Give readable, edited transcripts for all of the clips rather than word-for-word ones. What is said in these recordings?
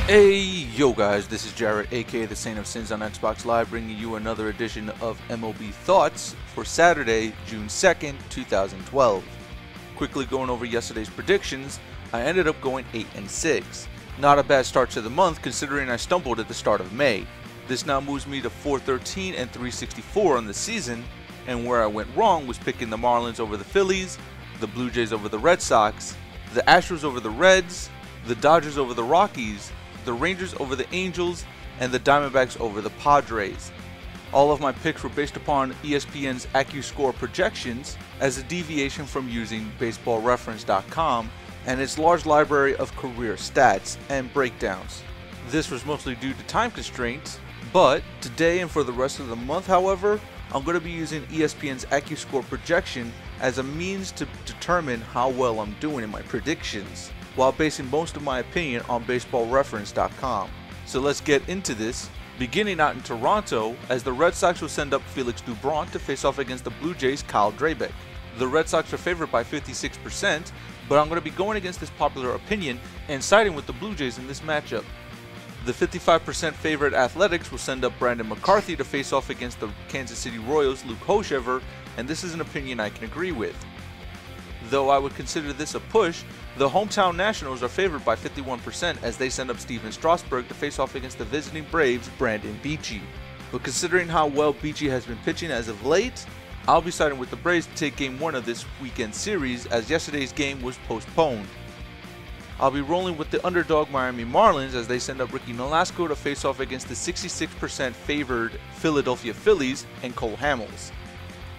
Hey yo guys, this is Jared aka the Saint of Sins on Xbox Live, bringing you another edition of MLB Thoughts for Saturday, June 2nd, 2012. Quickly going over yesterday's predictions, I ended up going 8-6. Not a bad start to the month considering I stumbled at the start of May. This now moves me to 4-13 and 364 on the season, and where I went wrong was picking the Marlins over the Phillies, the Blue Jays over the Red Sox, the Astros over the Reds, the Dodgers over the Rockies, the Rangers over the Angels, and the Diamondbacks over the Padres. All of my picks were based upon ESPN's AccuScore projections as a deviation from using baseballreference.com and its large library of career stats and breakdowns. This was mostly due to time constraints, but today and for the rest of the month, however, I'm going to be using ESPN's AccuScore projection as a means to determine how well I'm doing in my predictions, while basing most of my opinion on baseballreference.com. So let's get into this, beginning out in Toronto, as the Red Sox will send up Felix Doubront to face off against the Blue Jays' Kyle Drabek. The Red Sox are favored by 56%, but I'm going to be going against this popular opinion and siding with the Blue Jays in this matchup. The 55% favorite Athletics will send up Brandon McCarthy to face off against the Kansas City Royals' Luke Hochevar, and this is an opinion I can agree with. Though I would consider this a push, the hometown Nationals are favored by 51% as they send up Steven Strasburg to face off against the visiting Braves' Brandon Beachy. But considering how well Beachy has been pitching as of late, I'll be siding with the Braves to take Game 1 of this weekend series, as yesterday's game was postponed. I'll be rolling with the underdog Miami Marlins as they send up Ricky Nolasco to face off against the 66% favored Philadelphia Phillies and Cole Hamels.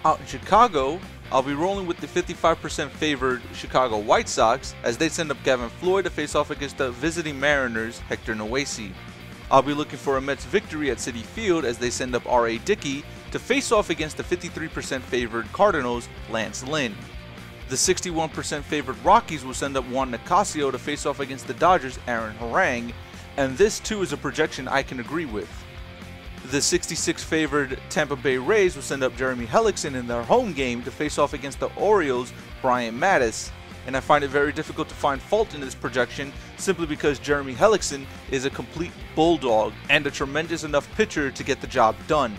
Out in Chicago, I'll be rolling with the 55% favored Chicago White Sox as they send up Gavin Floyd to face off against the visiting Mariners' Hector Noesi. I'll be looking for a Mets victory at Citi Field as they send up R.A. Dickey to face off against the 53% favored Cardinals' Lance Lynn. The 61% favored Rockies will send up Juan Nicasio to face off against the Dodgers' Aaron Harang, and this too is a projection I can agree with. The 66 favored Tampa Bay Rays will send up Jeremy Hellickson in their home game to face off against the Orioles' Brian Mattis, and I find it very difficult to find fault in this projection simply because Jeremy Hellickson is a complete bulldog and a tremendous enough pitcher to get the job done.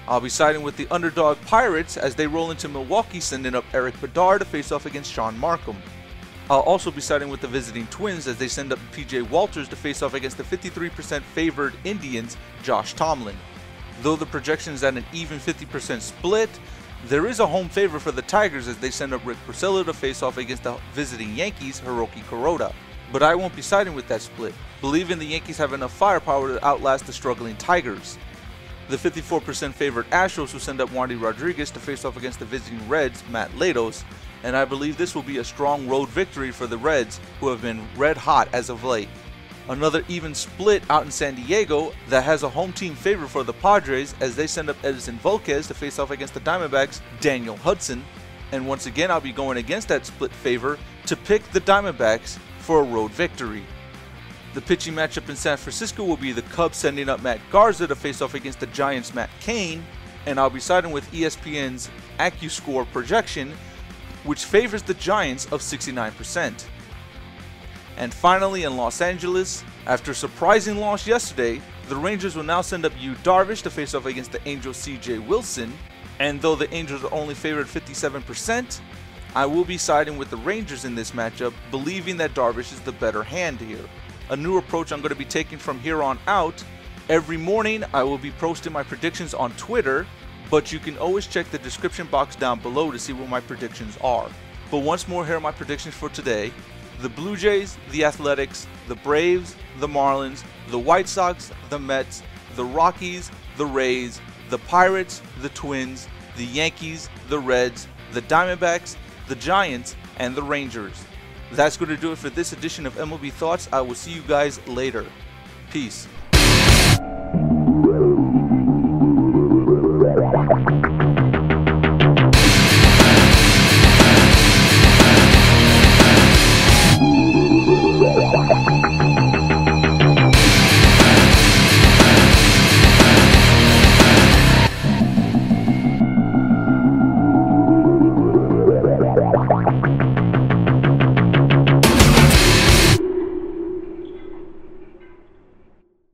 I'll be siding with the underdog Pirates as they roll into Milwaukee, sending up Eric Bedard to face off against Sean Markham. I'll also be siding with the visiting Twins as they send up P.J. Walters to face off against the 53% favored Indians' Josh Tomlin. Though the projection is at an even 50% split, there is a home favor for the Tigers as they send up Rick Porcello to face off against the visiting Yankees' Hiroki Kuroda. But I won't be siding with that split, believing the Yankees have enough firepower to outlast the struggling Tigers. The 54% favored Astros will send up Wandy Rodriguez to face off against the visiting Reds' Matt Latos, and I believe this will be a strong road victory for the Reds, who have been red hot as of late. Another even split out in San Diego that has a home team favorite for the Padres as they send up Edison Volquez to face off against the Diamondbacks' Daniel Hudson, and once again I'll be going against that split favor to pick the Diamondbacks for a road victory. The pitching matchup in San Francisco will be the Cubs sending up Matt Garza to face off against the Giants' Matt Cain, and I'll be siding with ESPN's AccuScore projection, which favors the Giants of 69%. And finally in Los Angeles, after a surprising loss yesterday, the Rangers will now send up Yu Darvish to face off against the Angels' C.J. Wilson, and though the Angels are only favored 57%, I will be siding with the Rangers in this matchup, believing that Darvish is the better hand here. A new approach I'm going to be taking from here on out. Every morning I will be posting my predictions on Twitter, but you can always check the description box down below to see what my predictions are. But once more, here are my predictions for today. The Blue Jays, the Athletics, the Braves, the Marlins, the White Sox, the Mets, the Rockies, the Rays, the Pirates, the Twins, the Yankees, the Reds, the Diamondbacks, the Giants, and the Rangers. That's going to do it for this edition of MLB Thoughts. I will see you guys later. Peace.